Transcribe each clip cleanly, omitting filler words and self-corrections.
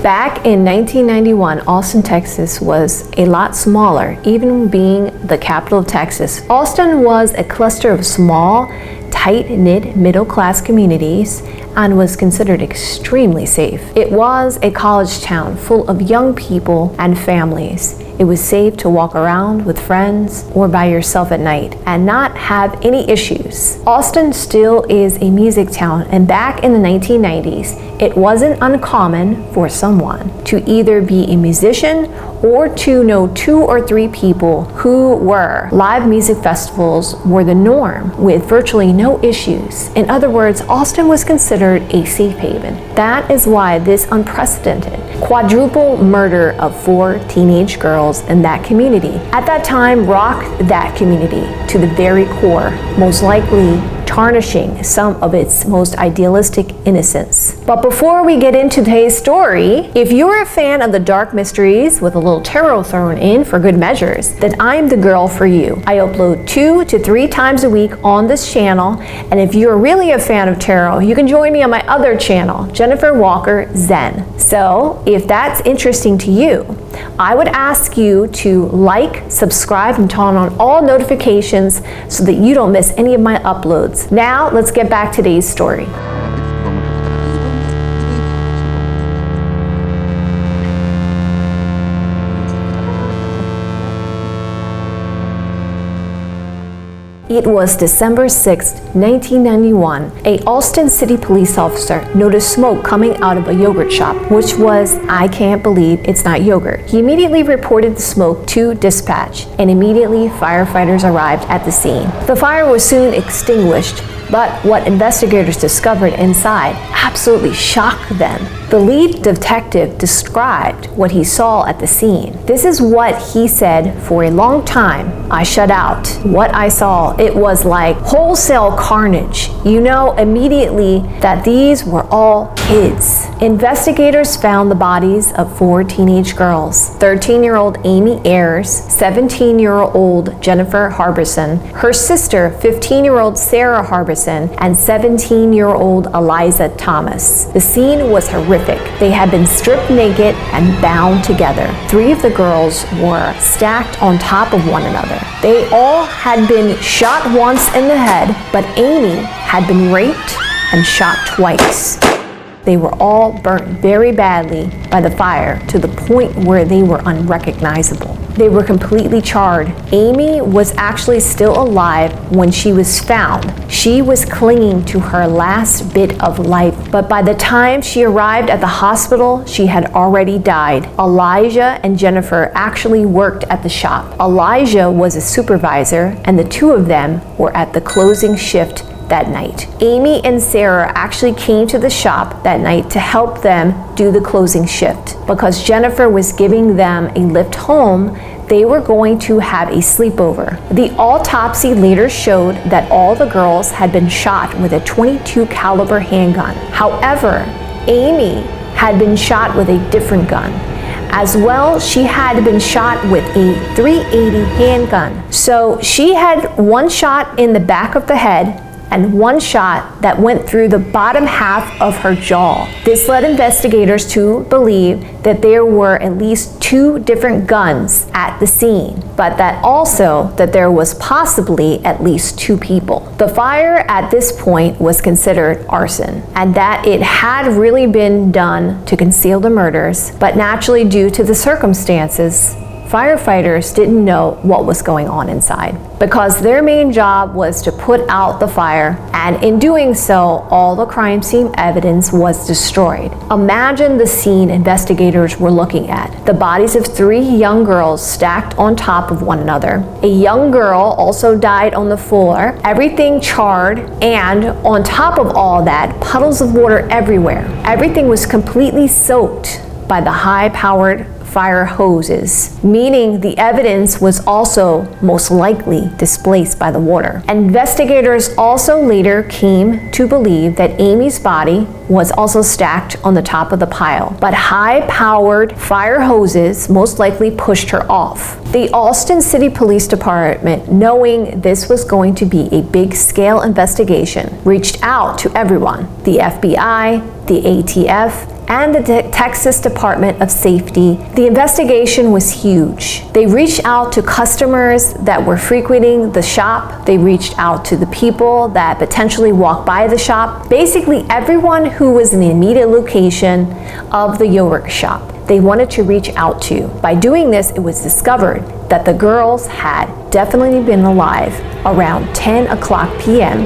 Back in 1991, Austin, Texas was a lot smaller, even being the capital of Texas. Austin was a cluster of small, tight-knit middle-class communities and was considered extremely safe. It was a college town full of young people and families. It was safe to walk around with friends or by yourself at night and not have any issues. Austin still is a music town, and back in the 1990s, it wasn't uncommon for someone to either be a musician or to know 2 or 3 people who were. Live music festivals were the norm with virtually no issues. In other words, Austin was considered a safe haven. That is why this unprecedented quadruple murder of 4 teenage girls in that community at that time rocked that community to the very core, most likely tarnishing some of its most idealistic innocence. But before we get into today's story, if you're a fan of the dark mysteries with a little tarot thrown in for good measures, then I'm the girl for you. I upload 2 to 3 times a week on this channel, and if you're really a fan of tarot, you can join me on my other channel, Jennifer Walker Zen. So if that's interesting to you, I would ask you to like, subscribe, and turn on all notifications so that you don't miss any of my uploads. Now, let's get back to today's story. It was December 6, 1991. A Austin City police officer noticed smoke coming out of a yogurt shop, which was, I can't believe it's not yogurt. He immediately reported the smoke to dispatch, and immediately firefighters arrived at the scene. The fire was soon extinguished, but what investigators discovered inside absolutely shocked them. The lead detective described what he saw at the scene. This is what he said: for a long time, I shut out what I saw. It was like wholesale carnage. You know immediately that these were all kids. Investigators found the bodies of 4 teenage girls: 13-year-old Amy Ayers, 17-year-old Jennifer Harbison, her sister, 15-year-old Sarah Harbison, and 17-year-old Eliza Thomas. The scene was horrific. They had been stripped naked and bound together. 3 of the girls were stacked on top of one another. They all had been shot once in the head, but Amy had been raped and shot twice. They were all burnt very badly by the fire to the point where they were unrecognizable. They were completely charred. Amy was actually still alive when she was found. She was clinging to her last bit of life, but by the time she arrived at the hospital, she had already died. Elijah and Jennifer actually worked at the shop. Elijah was a supervisor, and the 2 of them were at the closing shift that night. Amy and Sarah actually came to the shop that night to help them do the closing shift. Because Jennifer was giving them a lift home, they were going to have a sleepover. The autopsy later showed that all the girls had been shot with a .22 caliber handgun. However, Amy had been shot with a different gun. As well, she had been shot with a .380 handgun. So she had 1 shot in the back of the head and 1 shot that went through the bottom half of her jaw. This led investigators to believe that there were at least 2 different guns at the scene, but that also that there was possibly at least 2 people. The fire at this point was considered arson, and that it had really been done to conceal the murders, but naturally due to the circumstances, firefighters didn't know what was going on inside because their main job was to put out the fire, and in doing so, all the crime scene evidence was destroyed. Imagine the scene investigators were looking at. The bodies of 3 young girls stacked on top of one another. A young girl also died on the floor, everything charred, and on top of all that, puddles of water everywhere. Everything was completely soaked by the high-powered fire hoses, meaning the evidence was also most likely displaced by the water. Investigators also later came to believe that Amy's body was also stacked on the top of the pile, but high-powered fire hoses most likely pushed her off. The Austin City Police Department, knowing this was going to be a big-scale investigation, reached out to everyone: the FBI, the ATF, and the Texas Department of Safety. The investigation was huge. They reached out to customers that were frequenting the shop. They reached out to the people that potentially walked by the shop. Basically, everyone who was in the immediate location of the yogurt shop, they wanted to reach out to. By doing this, it was discovered that the girls had definitely been alive around 10 o'clock p.m.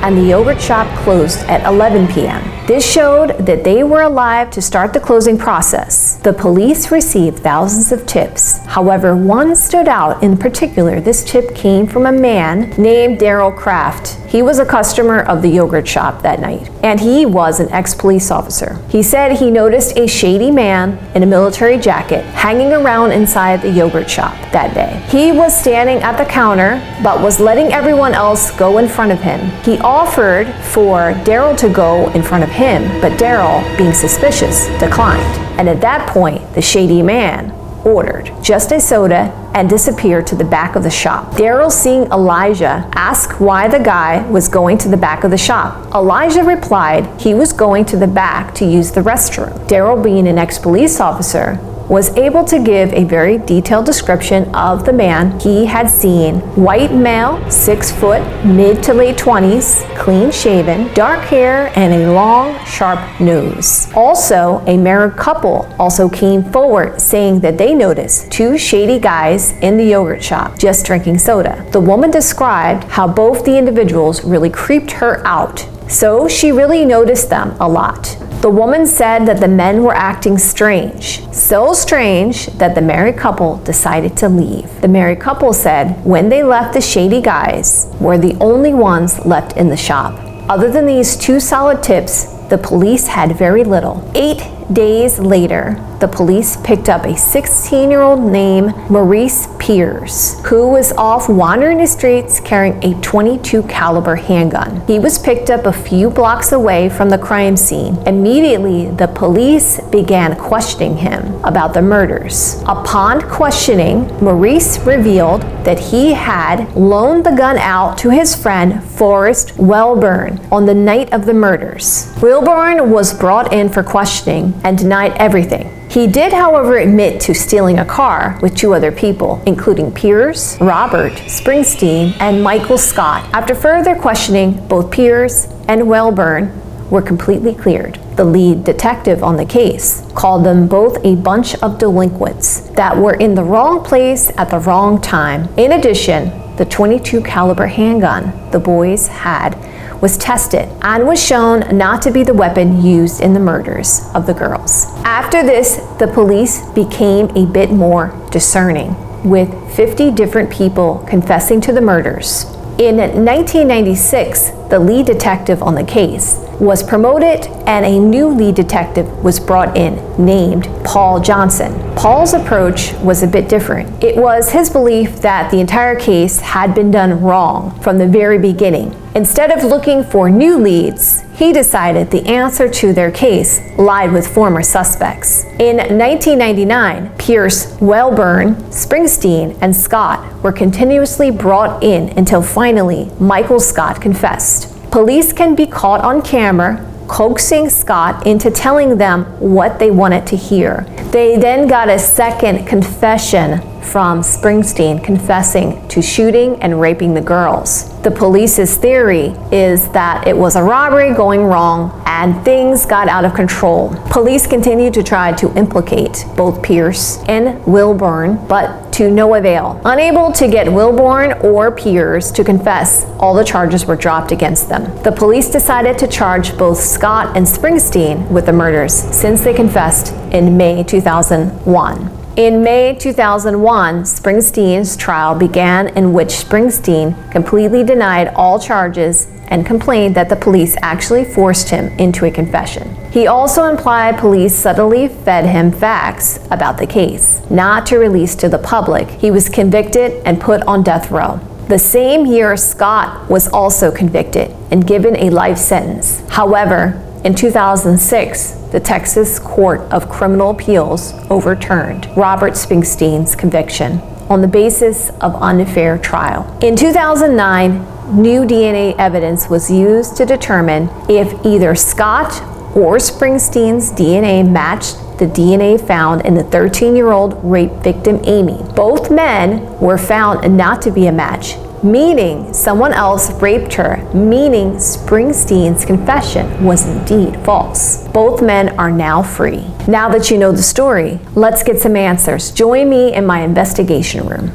and the yogurt shop closed at 11 p.m. This showed that they were alive to start the closing process. The police received thousands of tips. However, one stood out in particular. This tip came from a man named Daryl Kraft. He was a customer of the yogurt shop that night, and he was an ex-police officer. He said he noticed a shady man in a military jacket hanging around inside the yogurt shop that day. He was standing at the counter, but was letting everyone else go in front of him. He offered for Daryl to go in front of him, but Daryl, being suspicious, declined. And at that point, the shady man ordered just a soda and disappeared to the back of the shop. Daryl, seeing Elijah, asked why the guy was going to the back of the shop. Elijah replied he was going to the back to use the restroom. Daryl, being an ex-police officer, was able to give a very detailed description of the man he had seen. White male, 6 foot, mid to late 20s, clean shaven, dark hair, and a long, sharp nose. Also, a married couple also came forward saying that they noticed 2 shady guys in the yogurt shop just drinking soda. The woman described how both the individuals really creeped her out, so she really noticed them a lot. The woman said that the men were acting strange, so strange that the married couple decided to leave. The married couple said when they left, the shady guys were the only ones left in the shop. Other than these 2 solid tips, the police had very little. 8 days later, the police picked up a 16-year-old named Maurice Pierce, who was off wandering the streets carrying a .22 caliber handgun. He was picked up a few blocks away from the crime scene. Immediately, the police began questioning him about the murders. Upon questioning, Maurice revealed that he had loaned the gun out to his friend Forrest Welburn on the night of the murders. Welburn was brought in for questioning and denied everything. He did, however, admit to stealing a car with 2 other people, including Pierce, Robert Springsteen, and Michael Scott. After further questioning, both Pierce and Welburn were completely cleared. The lead detective on the case called them both a bunch of delinquents that were in the wrong place at the wrong time. In addition, the .22 caliber handgun the boys had was tested and was shown not to be the weapon used in the murders of the girls. After this, the police became a bit more discerning, with 50 different people confessing to the murders. In 1996, the lead detective on the case was promoted and a new lead detective was brought in named Paul Johnson. Paul's approach was a bit different. It was his belief that the entire case had been done wrong from the very beginning. Instead of looking for new leads, he decided the answer to their case lied with former suspects. In 1999, Pierce, Welburn, Springsteen, and Scott were continuously brought in until finally Michael Scott confessed. Police can be caught on camera coaxing Scott into telling them what they wanted to hear. They then got a second confession from Springsteen confessing to shooting and raping the girls. The police's theory is that it was a robbery going wrong and things got out of control. Police continued to try to implicate both Pierce and Welburn, but to no avail. Unable to get Welburn or Pierce to confess, all the charges were dropped against them. The police decided to charge both Scott and Springsteen with the murders since they confessed in May 2001. In May 2001, Springsteen's trial began, in which Springsteen completely denied all charges and complained that the police actually forced him into a confession. He also implied police subtly fed him facts about the case, not to release to the public. He was convicted and put on death row. The same year, Scott was also convicted and given a life sentence. However, in 2006, the Texas Court of Criminal Appeals overturned Robert Springsteen's conviction on the basis of unfair trial. In 2009, new DNA evidence was used to determine if either Scott or Springsteen's DNA matched the DNA found in the 13-year-old rape victim Amy. Both men were found not to be a match, meaning someone else raped her, meaning Springsteen's confession was indeed false. Both men are now free. Now that you know the story, let's get some answers. Join me in my investigation room.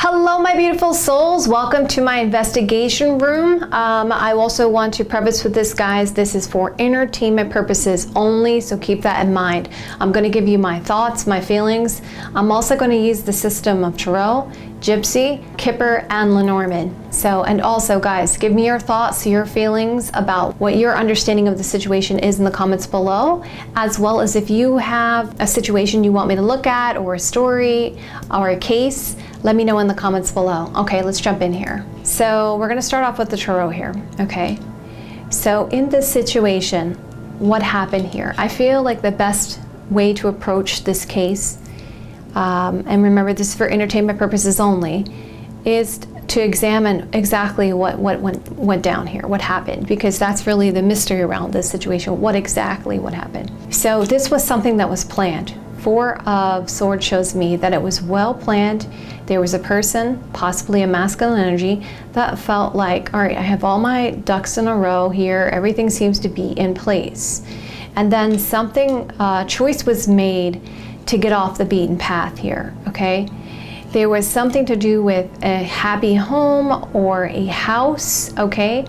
Hello, my beautiful souls. Welcome to my investigation room. I also want to preface with this, guys, this is for entertainment purposes only, so keep that in mind. I'm going to give you my thoughts, my feelings. I'm also going to use the system of Tarot, Gypsy, Kipper, and Lenormand. And also, guys, give me your thoughts, your feelings about what your understanding of the situation is in the comments below, as well as if you have a situation you want me to look at, or a story, or a case, let me know in the comments below. Okay, let's jump in here. So we're gonna start off with the Tarot here, okay? So in this situation, what happened here? I feel like the best way to approach this case, and remember this is for entertainment purposes only, is to examine exactly what went down here, what happened, because that's really the mystery around this situation, what happened. So this was something that was planned. Four of Swords shows me that it was well planned. There was a person, possibly a masculine energy, that felt like, all right, I have all my ducks in a row here, everything seems to be in place. And then choice was made to get off the beaten path here, okay? There was something to do with a happy home or a house, okay?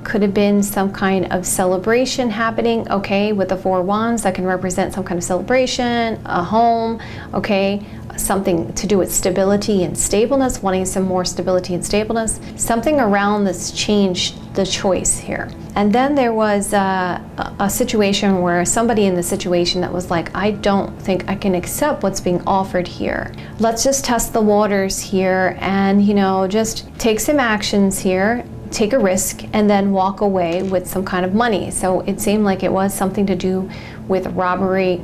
Could have been some kind of celebration happening, okay, with the Four Wands that can represent some kind of celebration, a home, okay, something to do with stability and stableness, wanting some more stability and stableness. Something around this changed the choice here. And then there was a situation where somebody in the situation that was like, I don't think I can accept what's being offered here. Let's just test the waters here and, just take some actions here, take a risk, and then walk away with some kind of money. So it seemed like it was something to do with robbery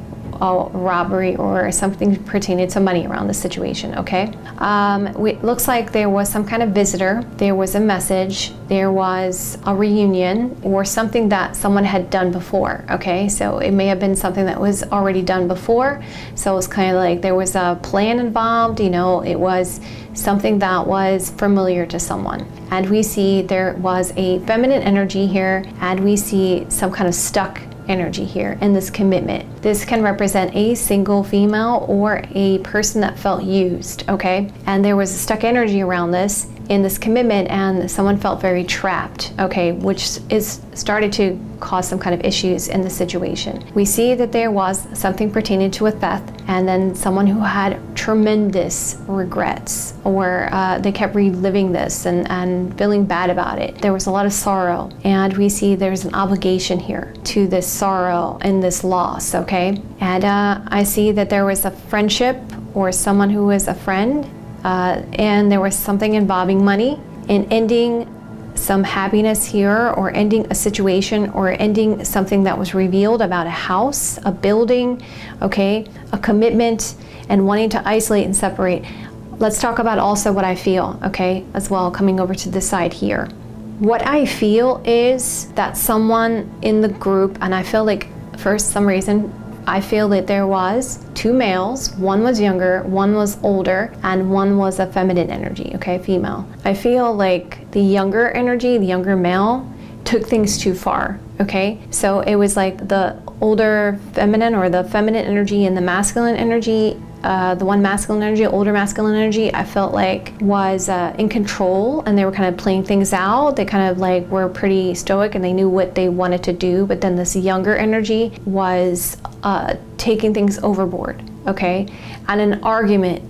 or something pertaining to money around the situation, okay? It looks like there was some kind of visitor, there was a message, there was a reunion, or something that someone had done before, okay? So it may have been something that was already done before, so it's kind of like there was a plan involved, it was something that was familiar to someone. And we see there was a feminine energy here, and we see some kind of stuck energy here in this commitment. This can represent a single female or a person that felt used, okay? And there was a stuck energy around this in this commitment, and someone felt very trapped, okay, which is started to cause some kind of issues in the situation. We see that there was something pertaining to a theft, and then someone who had tremendous regrets, or they kept reliving this and feeling bad about it. There was a lot of sorrow, and we see there's an obligation here to this sorrow and this loss, okay? And I see that there was a friendship or someone who was a friend, and there was something involving money in ending some happiness here, or ending a situation, or ending something that was revealed about a house, a building, okay, a commitment, and wanting to isolate and separate. Let's talk about also what I feel, okay, as well, coming over to this side here. What I feel is that someone in the group, and I feel like for some reason, I feel that there was two males, one was younger, one was older, and one was a feminine energy, okay, female. I feel like the younger energy, the younger male, took things too far, okay? So it was like the older feminine, or the feminine energy, and the masculine energy, the one masculine energy, older masculine energy, I felt like was in control, and they were kind of playing things out. They kind of like were pretty stoic, and they knew what they wanted to do. But then this younger energy was taking things overboard, okay? And an argument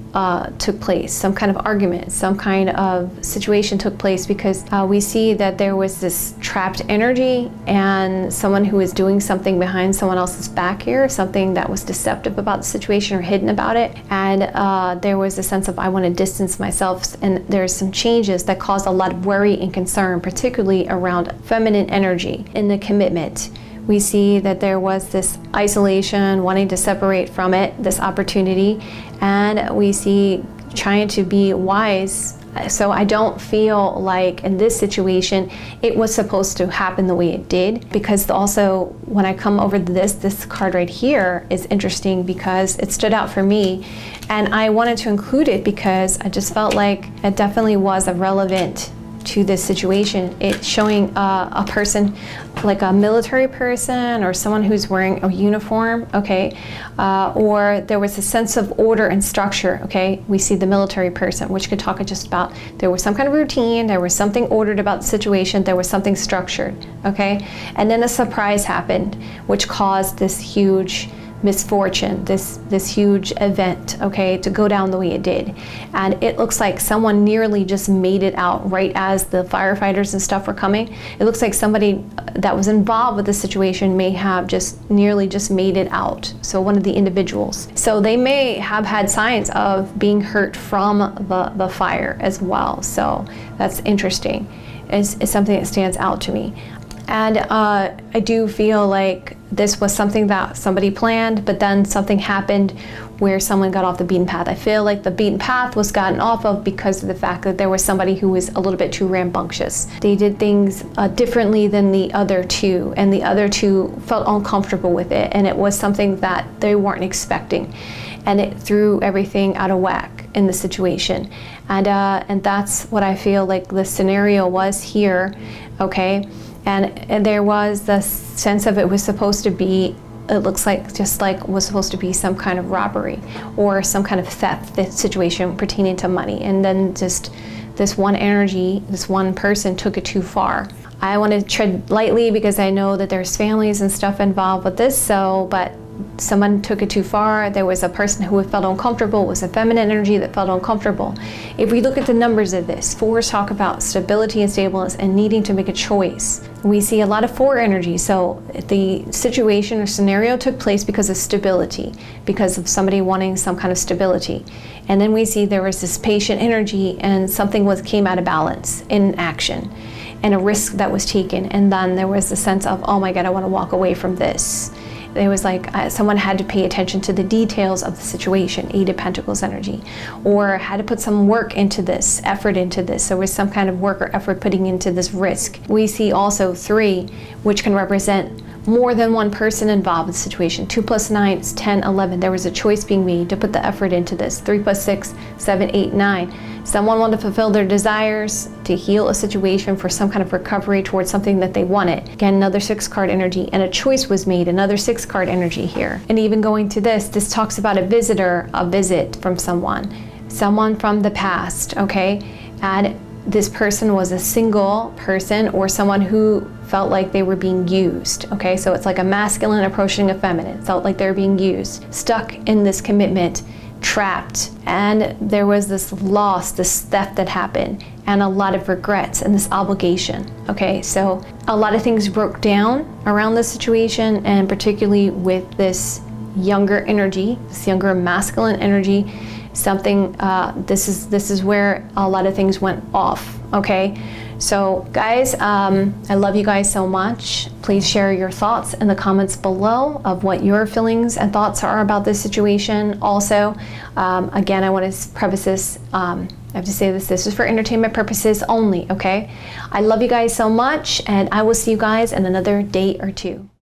took place, some kind of argument, some kind of situation took place, because we see that there was this trapped energy and someone who was doing something behind someone else's back here, something that was deceptive about the situation or hidden about it. And there was a sense of, I want to distance myself, and there's some changes that caused a lot of worry and concern, particularly around feminine energy in the commitment. We see that there was this isolation, wanting to separate from it, this opportunity, and we see trying to be wise. So I don't feel like in this situation it was supposed to happen the way it did, because also when I come over to this card right here is interesting because it stood out for me, and I wanted to include it because I just felt like it definitely was relevant to this situation. It's showing a person, like a military person or someone who's wearing a uniform, okay, or there was a sense of order and structure, okay. We see the military person, which could talk just about there was some kind of routine, there was something ordered about the situation, there was something structured, okay, and then a surprise happened, which caused this huge misfortune, this huge event, okay, to go down the way it did. And it looks like someone nearly just made it out right as the firefighters and stuff were coming. It looks like somebody that was involved with the situation may have just nearly just made it out. So one of the individuals. So they may have had signs of being hurt from the fire as well. So that's interesting. It's something that stands out to me. And I do feel like this was something that somebody planned, but then something happened where someone got off the beaten path. I feel like the beaten path was gotten off of because of the fact that there was somebody who was a little bit too rambunctious. They did things differently than the other two, and the other two felt uncomfortable with it, and it was something that they weren't expecting, and it threw everything out of whack in the situation. And that's what I feel like the scenario was here, okay? And there was the sense of it was supposed to be, it looks like just like was supposed to be some kind of robbery or some kind of theft situation pertaining to money. And then just this one energy, this one person took it too far. I want to tread lightly because I know that there's families and stuff involved with this, but someone took it too far. There was a person who felt uncomfortable. It was a feminine energy that felt uncomfortable. If we look at the numbers of this, fours talk about stability and stableness and needing to make a choice. We see a lot of four energy. So the situation or scenario took place because of stability, because of somebody wanting some kind of stability. And then we see there was this patient energy and something came out of balance in action and a risk that was taken. And then there was the sense of, oh my God, I want to walk away from this. It was like someone had to pay attention to the details of the situation, Eight of Pentacles energy, or had to put some work into this, effort into this. There was some kind of work or effort putting into this risk. We see also 3, which can represent more than one person involved in the situation. 2 + 9 is 10, 11. There was a choice being made to put the effort into this. 3 + 6, 7, 8, 9. Someone wanted to fulfill their desires, to heal a situation for some kind of recovery towards something that they wanted. Again, another 6-card energy, and a choice was made, another 6-card energy here. And even going to this talks about a visit from someone from the past, okay? And this person was a single person or someone who felt like they were being used, okay? So it's like a masculine approaching a feminine, felt like they were being used, stuck in this commitment, trapped, and there was this loss, this theft that happened, and a lot of regrets and this obligation, okay? So a lot of things broke down around this situation, and particularly with this younger energy, this younger masculine energy, something, this is where a lot of things went off, okay? So guys, I love you guys so much. Please share your thoughts in the comments below of what your feelings and thoughts are about this situation. Also, again, I want to preface this, I have to say this is for entertainment purposes only, okay? I love you guys so much, and I will see you guys in another day or two.